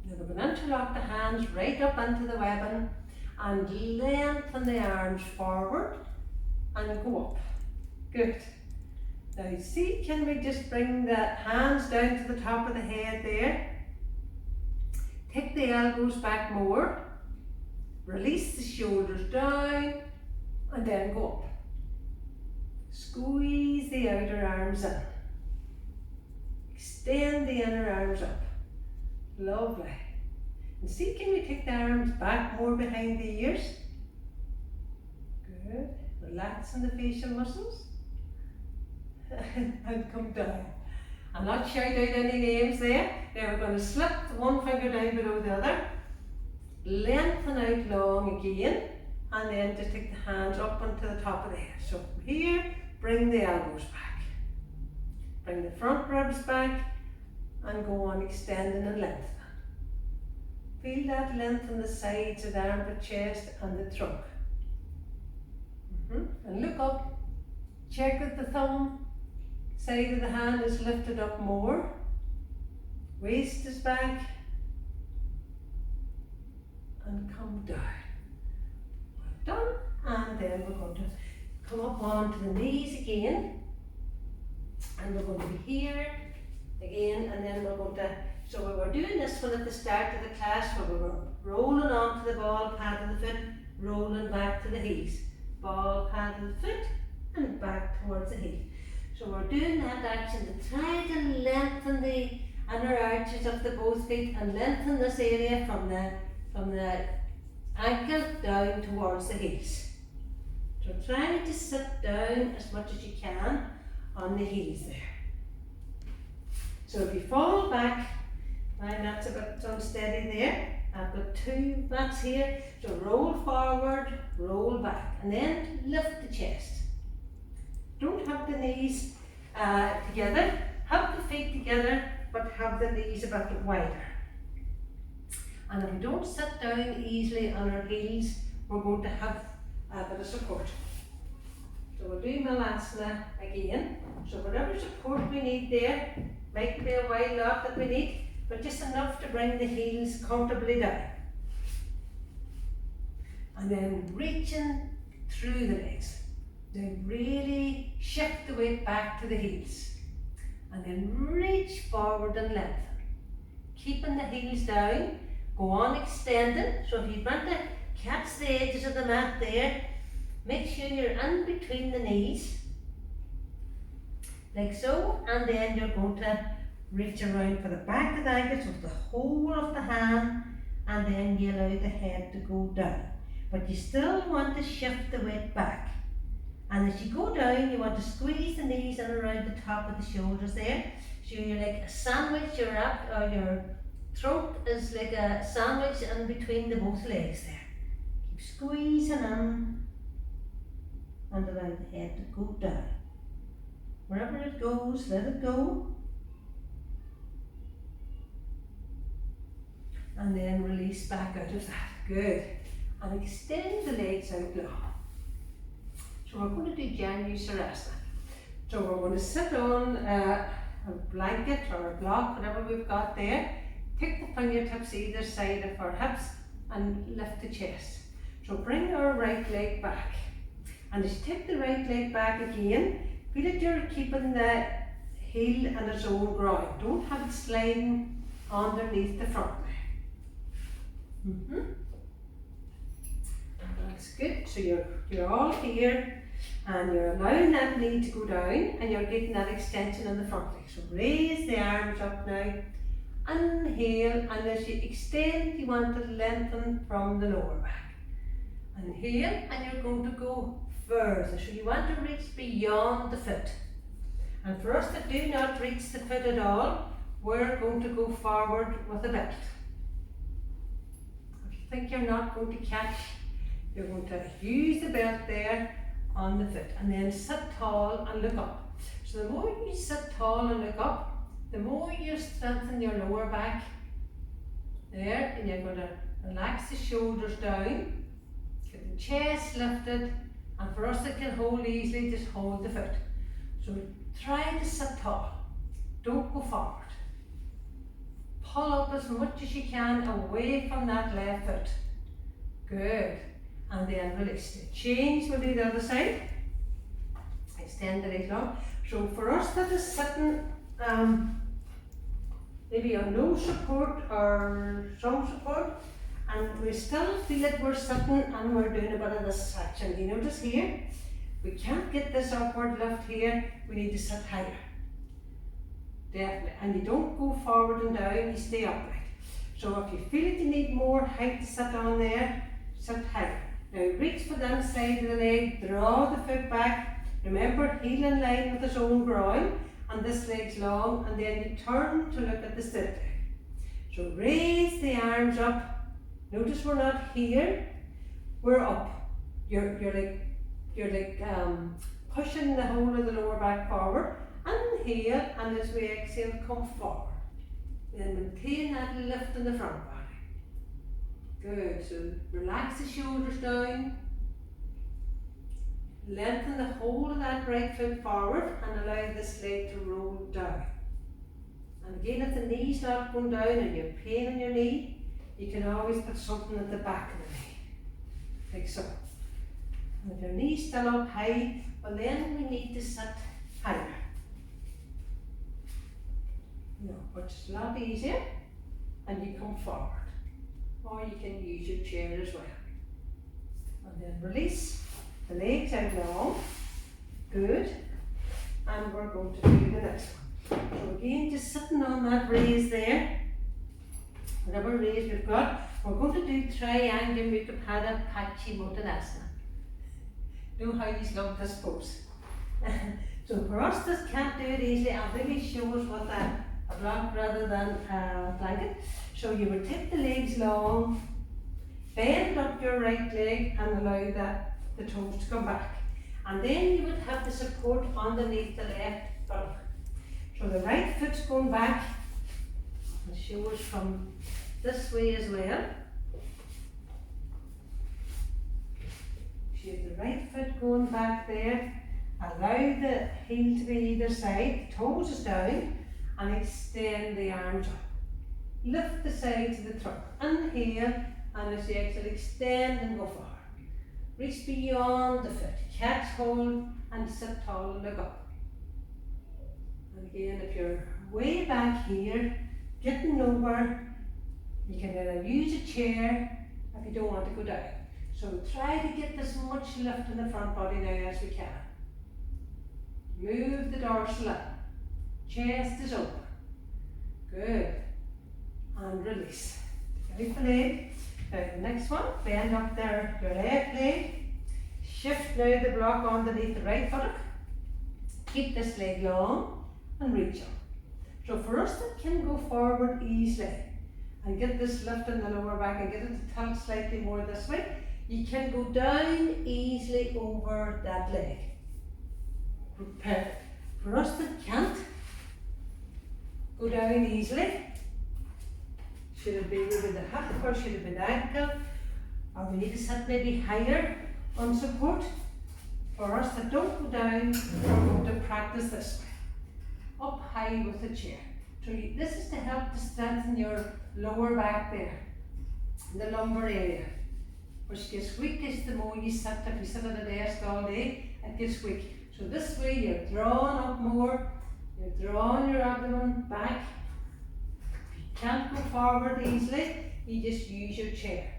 Speaker 1: Now we're going to interlock the hands right up into the webbing and lengthen the arms forward and go up. Good. Now see, can we just bring the hands down to the top of the head there? Take the elbows back more. Release the shoulders down and then go up. Squeeze the outer arms in. Extend the inner arms up. Lovely. And see, can we take the arms back more behind the ears? Good. Relaxing the facial muscles. And come down. I'm not shouting out any names there. Now we're going to slip one finger down below the other. Lengthen out long again. And then just take the hands up onto the top of the head. So from here, bring the elbows back. Bring the front ribs back. And go on extending and lengthening. Feel that length on the sides of the armpit, chest and the trunk. And look up. Check that the thumb side of the hand is lifted up more. Waist is back. And come down. Well done. And then we're going to come up onto the knees again. And we're going to be here again, and then we're going to, so we were doing this one at the start of the class where we were rolling onto the ball pad of the foot, rolling back to the heels. Ball pad of the foot and back towards the heel. So we're doing that action to try to lengthen the inner arches of the both feet and lengthen this area from the ankle down towards the heels. So try to sit down as much as you can on the heels there. So if you fall back, my mat's a bit unsteady there. I've got 2 mats here. So roll forward, roll back, and then lift the chest. Don't have the knees together. Have the feet together, but have the knees a bit wider. And if we don't sit down easily on our heels, we're going to have a bit of support. So we'll do Malasana again. So whatever support we need there, might be a wide lot that we need, but just enough to bring the heels comfortably down. And then reaching through the legs. Then really shift the weight back to the heels. And then reach forward and lengthen. Keeping the heels down, go on extending. So if you want to catch the edges of the mat there, make sure you're in between the knees. Like so, and then you're going to reach around for the back of the ankles with the whole of the hand, and then you allow the head to go down. But you still want to shift the weight back. And as you go down, you want to squeeze the knees in around the top of the shoulders there. So you're like a sandwich, your throat is like a sandwich in between the both legs there.
Speaker 2: Keep squeezing in and allow the head to go down. Wherever it goes, let it go. And then release back out of that. Good. And extend the legs out long. So we're going to do Janu Sarasana. So we're going to sit on a blanket or a block, whatever we've got there. Pick the fingertips either side of our hips and lift the chest. So bring our right leg back. And as you take the right leg back again, feel that you're keeping the heel in its own ground. Don't have it sliding underneath the front leg. That's good. So you're all here and you're allowing that knee to go down and you're getting that extension in the front leg. So raise the arms up now. Inhale, and as you extend, you want to lengthen from the lower back. Inhale, and you're going to go further. So you want to reach beyond the foot. And for us that do not reach the foot at all, we're going to go forward with a belt. If you think you're not going to catch, you're going to use the belt there on the foot. And then sit tall and look up. So the more you sit tall and look up, the more you strengthen your lower back there, and you're going to relax the shoulders down, get the chest lifted, and for us that can hold easily, just hold the foot. So try to sit tall, don't go forward. Pull up as much as you can away from that left foot. Good. And then release it. Change, we'll do the other side. Extend the legs long. So for us that is sitting maybe on no support or some support, and we still feel that we're sitting and we're doing a bit of this section. You notice here, we can't get this upward lift here, we need to sit higher. Definitely. And you don't go forward and down, you stay upright. So if you feel that you need more height to sit on there, sit higher. Now reach for the inside of the leg, draw the foot back. Remember, heel in line with its own ground, and this leg's long, and then you turn to look at the stilt leg. So raise the arms up. Notice we're not here, we're up. You're like pushing the whole of the lower back forward. Inhale, and as we exhale, come forward. Then maintain that lift in the front body. Good. So relax the shoulders down. Lengthen the whole of that right foot forward and allow this leg to roll down. And again, if the knee's not going down and you have pain in your knee, you can always put something at the back of the knee, like so. And if your knee's still up high, well then we need to sit higher. Which is a lot easier, and you come forward. Or you can use your chair as well. And then release. The legs out long, good, and we're going to do the next one. So again, just sitting on that raise there, whatever raise we've got, we're going to do Triangle Mukha Pada Paschimottanasana. Know how you love this pose. So for us that can't do it easily, I'll really show us with a block rather than a blanket. So you would take the legs long, bend up your right leg and allow the toes to come back. And then you would have the support underneath the left buttock. So the right foot's going back, and show us from this way as well. So you have the right foot going back there. Allow the heel to be either side, toes is down, and extend the arms up. Lift the sides of the trunk. Inhale, and as you exhale, extend and go forward. Reach beyond the foot, catch hold and sit tall and look up. And again, if you're way back here, getting nowhere, you can either use a chair if you don't want to go down. So try to get as much lift in the front body now as we can. Move the dorsal up, chest is open. Good. And release. Release the leg. Now the next one, bend up there your left leg. Shift now the block underneath the right buttock. Keep this leg long and reach up. So for us that can go forward easily and get this lift in the lower back and get it to tilt slightly more this way, You can go down easily over that leg. For us that can't go down easily, should it be maybe the hip or should it be the ankle, or we need to sit maybe higher on support. For us that don't go down, we're going to practice this way, up high with the chair. So this is to help to strengthen your lower back there, the lumbar area, which gets weak as the more you sit. If you sit at a desk all day, it gets weak. So this way you're drawing up more, you're drawing your abdomen back. If you can't go forward easily, you just use your chair.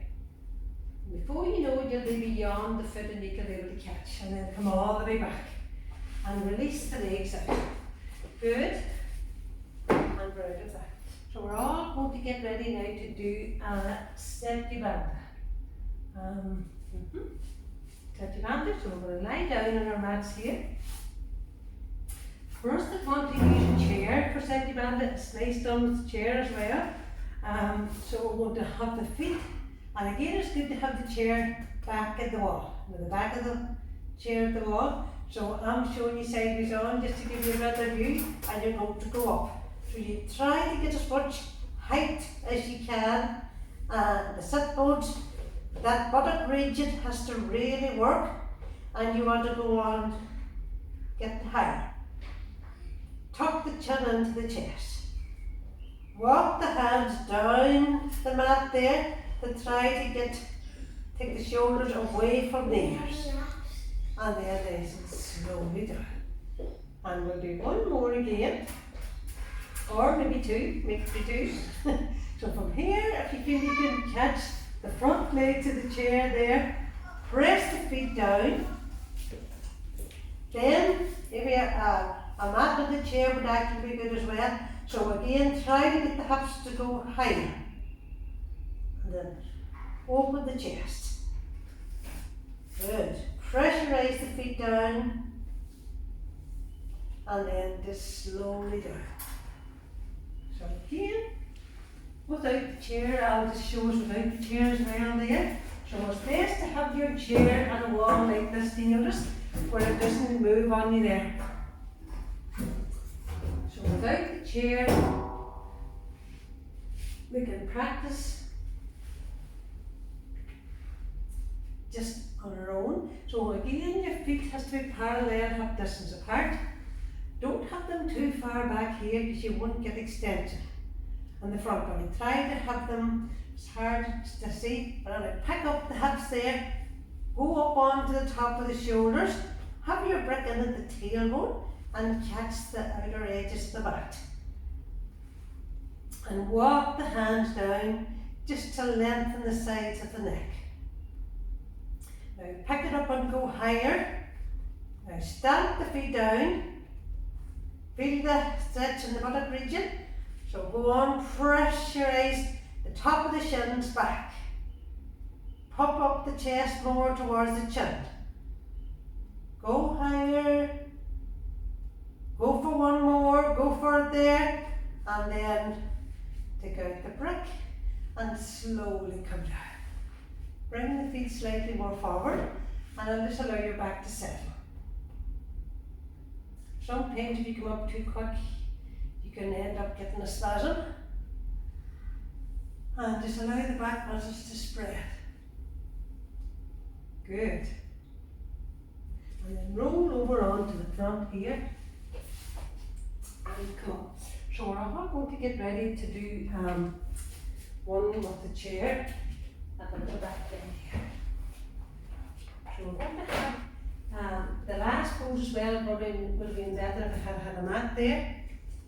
Speaker 2: Before you know it, you'll be beyond the foot and you can be able to catch, and then come all the way back and release the legs out. Good. And we're out of that. So we're all going to get ready now to do a Setti Bandha. Setti Bandha. So we're going to lie down on our mats here. For us that want to use a chair for Setti Bandha, it's nice done with the chair as well. So we're going to have the feet. And again, it's good to have the chair back at the wall, with the back of the chair at the wall. So I'm showing you sideways on just to give you a better view, and you're going to go up. So you try to get as much height as you can. The sit bones, that buttock region has to really work, and you want to go on, get higher. Tuck the chin into the chest. Walk the hands down the mat there. To try to take the shoulders away from the ears. And then raise it slowly down. And we'll do one more again. Or maybe two, maybe two. So from here, if you feel you can catch the front leg to the chair there, press the feet down. Then maybe a mat on the chair would actually be good as well. So again, try to get the hips to go higher. And then open the chest. Good. Pressurize the feet down. And then just slowly down. So again, without the chair, I'll just show us without the chair as well there. So it's best to have your chair on a wall like this, do you notice? Where it doesn't move on you there. So without the chair, we can practice just on our own. So again, your feet has to be parallel, hip distance apart. Don't have them too far back here because you won't get extension on the front body. Try to have them, it's hard to see, but I'll pick up the hips there, go up onto the top of the shoulders, have your brick in at the tailbone and catch the outer edges of the back. And walk the hands down just to lengthen the sides of the neck. Now pick it up and go higher. Now stamp the feet down. Feel the stretch in the buttock region. So go on, pressurize the top of the shins back. Pop up the chest more towards the chin. Go higher. Go for one more, go for it there. And then take out the brick and slowly come down. Bring the feet slightly more forward and I'll just allow your back to settle. Sometimes if you come up too quick, you can end up getting a spasm. And just allow the back muscles to spread. Good. And then roll over onto the front here. And come up. So we're all going to get ready to do one with the chair. And the back down here. So we're going to have the last pose as well. Would have been better if I had a mat there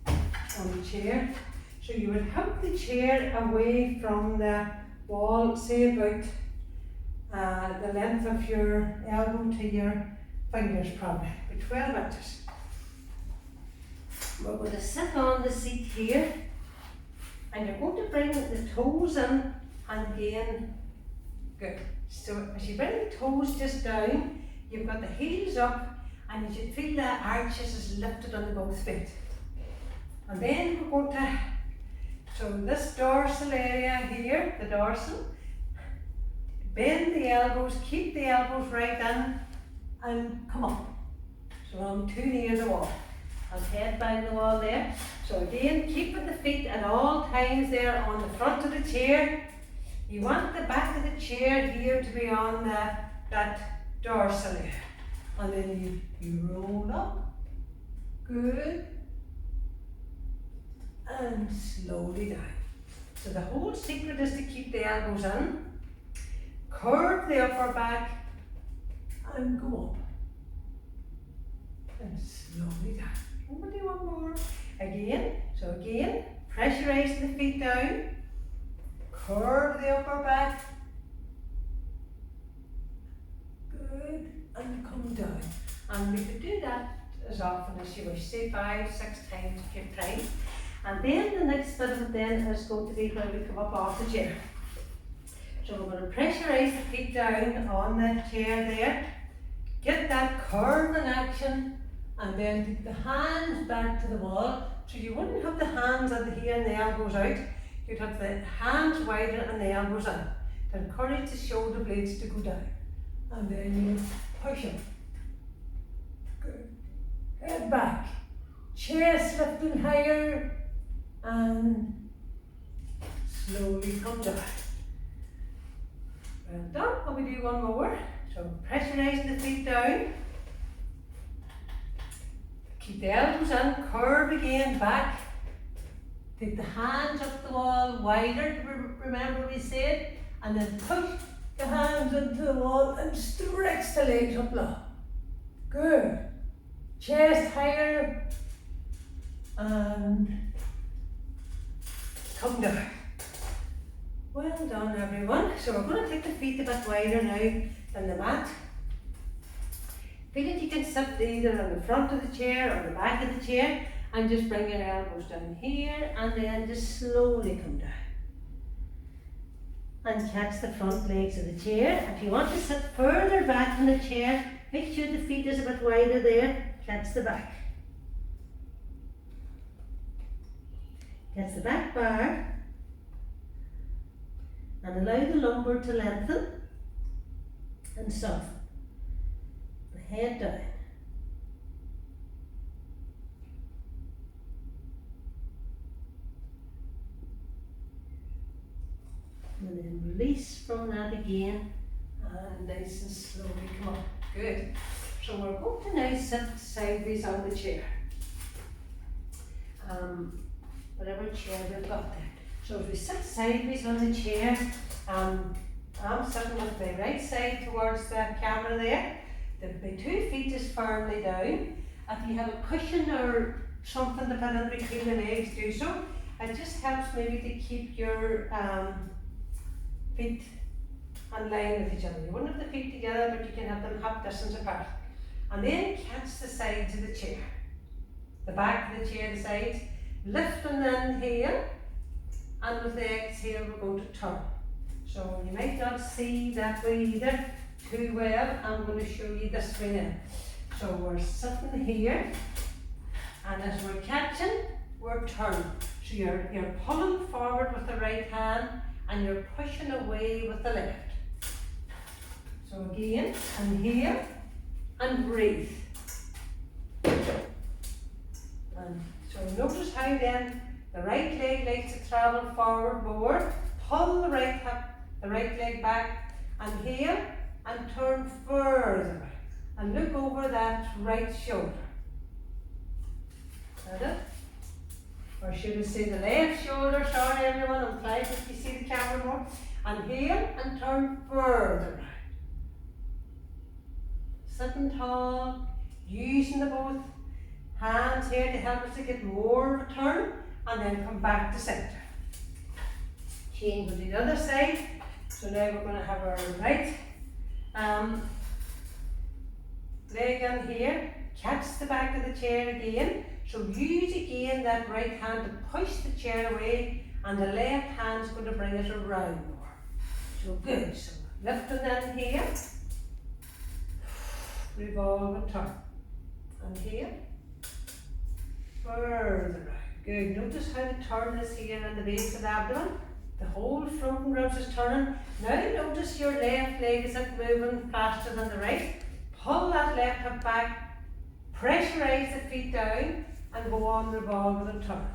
Speaker 2: on the chair. So you would have the chair away from the wall, say about the length of your elbow to your fingers, probably about 12 inches. We're going to sit on the seat here, and you're going to bring the toes in and again. Good. So as you bring the toes just down, you've got the heels up and you should feel the arches is lifted on both feet. And then we're going to, so this dorsal area here, the dorsal, bend the elbows, keep the elbows right in, and come up. So I'm too near the wall. I'll head bang the wall there. So again, keeping the feet at all times there on the front of the chair. You want the back of the chair here to be on that dorsal there. And then you roll up. Good. And slowly down. So the whole secret is to keep the elbows in, curve the upper back, and go up. And slowly down. We'll do one more. Again, so again, pressurize the feet down, curve the upper back, good, and come down. And we could do that as often as you wish, say 5, 6 times if you have time. And then the next bit of it then is going to be when we come up off the chair. So we're going to pressurize the feet down on the chair there, get that curve in action, and then take the hands back to the wall. So you wouldn't have the hands at the here and the elbows out. You'd have the hands wider and the elbows in to encourage the shoulder blades to go down. And then you push them. Good. Head back. Chest lifting higher. And slowly come down. Well done. And we do one more. So pressurize the feet down. Keep the elbows in, curve again, back. Take the hands up the wall, wider, remember we said, and then push the hands into the wall and stretch the legs up low. Good. Chest higher, and come down. Well done everyone. So we're going to take the feet a bit wider now than the mat. Feel that you can sit either on the front of the chair or the back of the chair and just bring your elbows down here and then just slowly come down. And catch the front legs of the chair. If you want to sit further back in the chair, make sure the feet is a bit wider there. Catch the back. Catch the back bar and allow the lumbar to lengthen and soften. Head down. And then release from that again and nice and slowly come up. Good. So we're going to now sit sideways on the chair. Whatever chair we've got there. So if we sit sideways on the chair, I'm sitting with my right side towards the camera there. My 2 feet is firmly down. If you have a cushion or something to put in between the legs, do so. It just helps maybe to keep your feet in line with each other. You wouldn't have the feet together, but you can have them hip distance apart. And then catch the sides of the chair. The back of the chair, the sides. Lift and inhale. And with the exhale, we're going to turn. So you might not see that way either too well. I'm going to show you this way now. So we're sitting here, and as we're catching, we're turning. So you're pulling forward with the right hand, and you're pushing away with the left. So again, inhale, and breathe. And so notice how then the right leg likes to travel forward more. Pull the right hip, the right leg back, inhale, and turn further back. And look over that right shoulder. Is that it? Or should I say the left shoulder? Sorry everyone, I'm trying if you see the camera more. Inhale and turn further back. Sitting tall, using the both hands here to help us to get more of a turn, and then come back to center. Change to the other side. So now we're going to have our right leg in here, catch the back of the chair again. So use again that right hand to push the chair away, and the left hand is going to bring it around more. So good. So lifting in here, revolve and turn. And here, further round. Good. Notice how the turn is here in the base of the abdomen. The whole front and ribs is turning. Now notice your left leg is moving faster than the right. Pull that left hip back, pressurize the feet down and go on revolving and turn.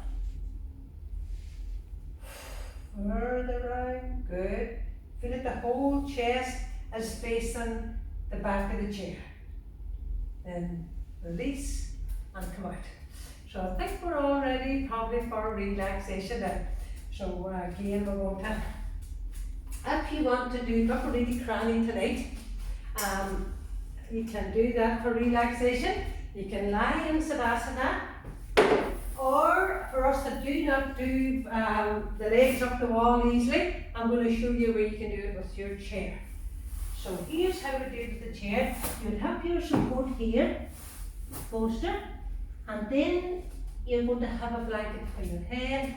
Speaker 2: Further round, good. Feel like the whole chest is facing the back of the chair. Then release and come out. So I think we're all ready probably for relaxation now. So again we're going to, if you want to do upper really cranny tonight, you can do that for relaxation. You can lie in Savasana, or for us that do not do the legs up the wall easily, I'm going to show you where you can do it with your chair. So here's how we do it with the chair. You'll have your support here, bolster, and then you're going to have a blanket for your head.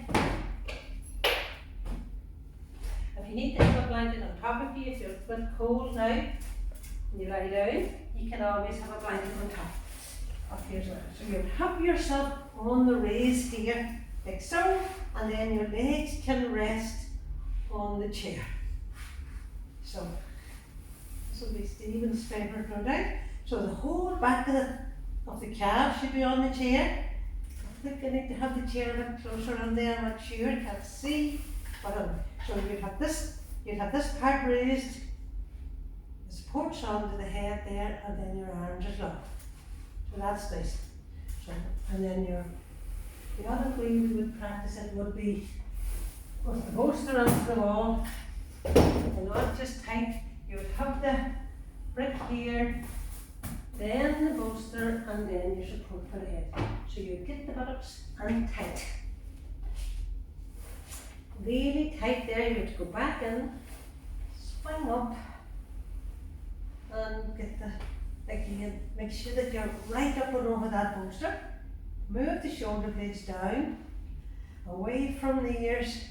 Speaker 2: If you need to have a blanket on top of you, if you're a bit cold now, and you lie down, you can always have a blanket on top of you as well. So you'll have yourself on the raise here, like so, and then your legs can rest on the chair. So this will be Stephen's favourite, no doubt. So the whole back of the calf should be on the chair. I think I need to have the chair a bit closer on there, I'm not sure, I can't see. But so you'd have this part raised, the support's onto the head there, and then your arms are long. So that's nice. So, and then the other way we would practice it would be with the bolster onto the wall, and not just tight. You would have the brick here, then the bolster, and then your support for the head. So you get the buttocks and tight. Really tight there, you have to go back in, swing up, and get again, make sure that you're right up and over that bolster. Move the shoulder blades down, away from the ears,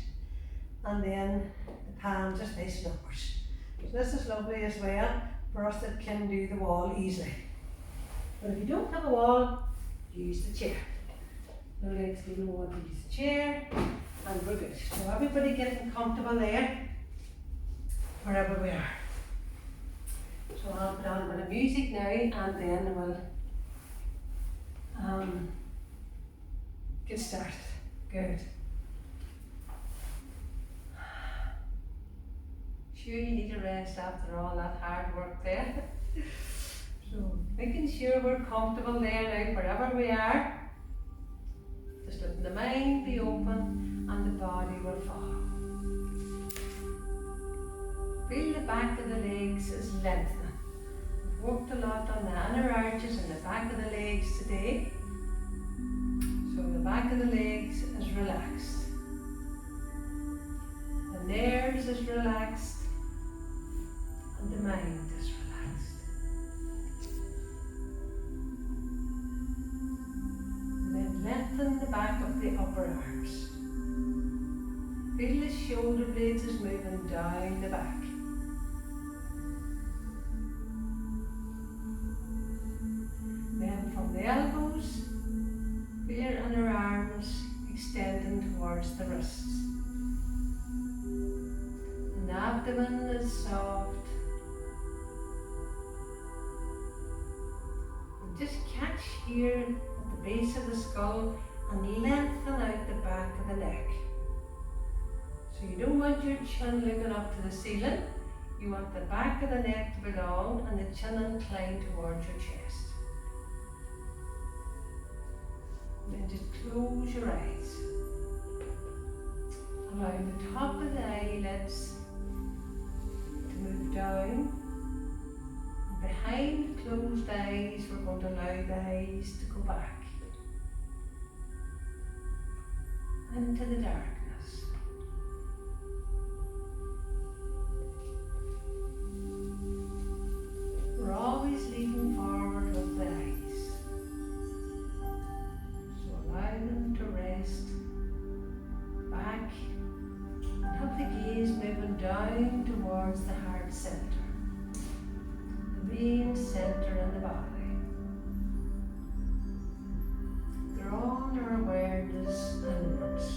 Speaker 2: and then the palms are facing upwards. So this is lovely as well for us that can do the wall easily. But if you don't have a wall, use the chair. No legs, we don't want to use the chair, and we're good. So everybody getting comfortable there, wherever we are. So I'll put on a bit of music now, and then we'll get started. Good. Sure you need a rest after all that hard work there. So making sure we're comfortable there now, wherever we are. Just letting the mind be open and the body will follow. Feel the back of the legs is lengthening. We've worked a lot on the inner arches and the back of the legs today. So the back of the legs is relaxed. The nerves is relaxed. And the mind is relaxed. And then lengthen the back of the upper arms. Feel the shoulder blades is moving down the back. Then from the elbows, feel your inner arms extending towards the wrists. And the abdomen is soft. Just catch here at the base of the skull and lengthen out the back of the neck. So you don't want your chin looking up to the ceiling. You want the back of the neck to be long and the chin inclined towards your chest. And then just close your eyes. Allowing the top of the eyelids to move down. Behind closed eyes, we're going to allow the eyes to go back into the darkness. We're always leaning forward with the eyes. So allow them to rest back and have the gaze moving down towards the heart center. Main center in the body. Draw our awareness inwards.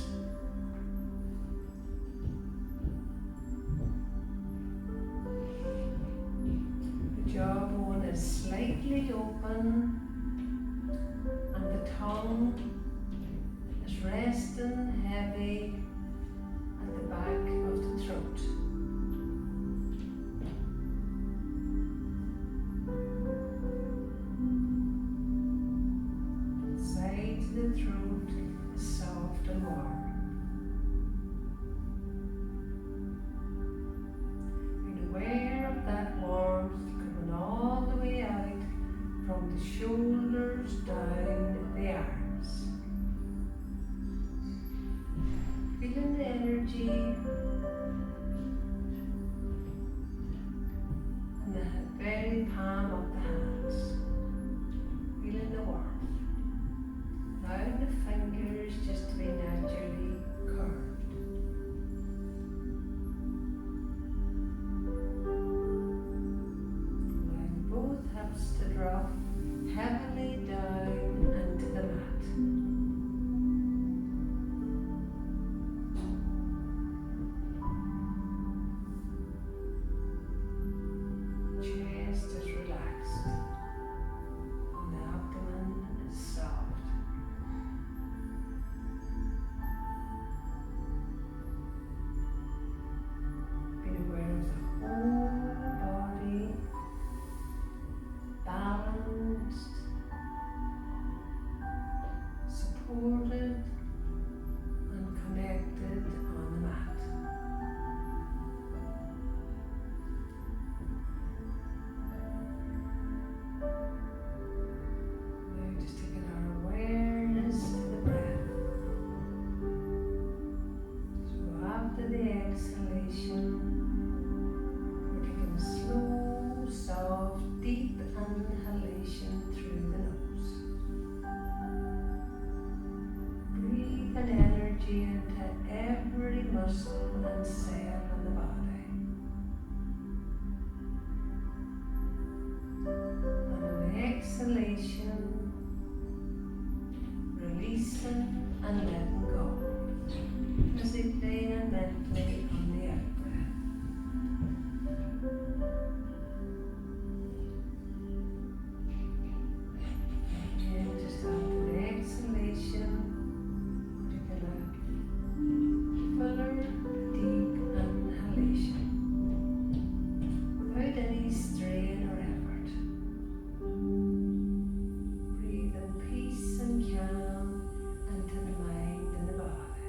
Speaker 1: energy in the very palm of the hands. Feeling the warmth. Allowing the fingers just to be naturally curved. Allowing both hips to drop heavily down into the mat. Chest is relaxed and the abdomen is soft. Being aware of the whole body, balanced, supported and connected on the mat. Now just taking our awareness to the breath. So after the exhalation, we're taking a slow, soft, deep inhalation through the nose. Breathe an energy into every muscle and cell in the body. And an exhalation, releasing and letting go, physically and mentally on the out breath. And just after the exhalation, taking a fuller, deep inhalation without any strain or effort. Breathing peace and calm into the mind and the body.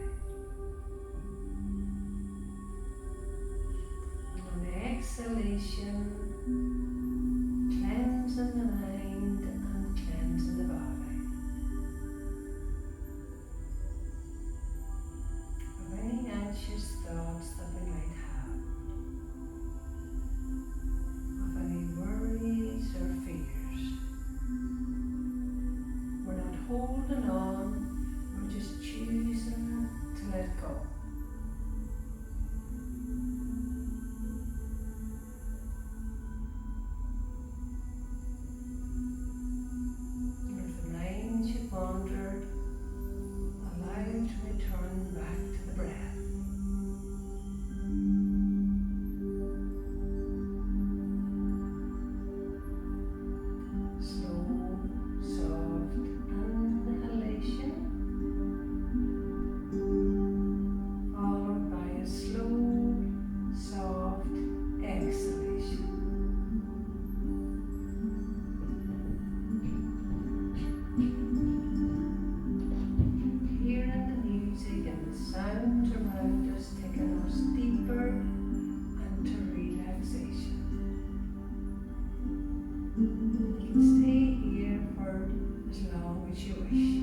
Speaker 1: And on the exhalation, cleansing the mind and cleansing the body of any anxious thoughts that we might have, of any worries or fears. We're not holding on, we're just choosing to let go. And if the mind should wander, allow it to return back to the breath. Slow, soft inhalation, followed by a slow, soft exhalation. Hearing the music and the sounds around us taking us deeper into relaxation. You can stay here for as long as you wish.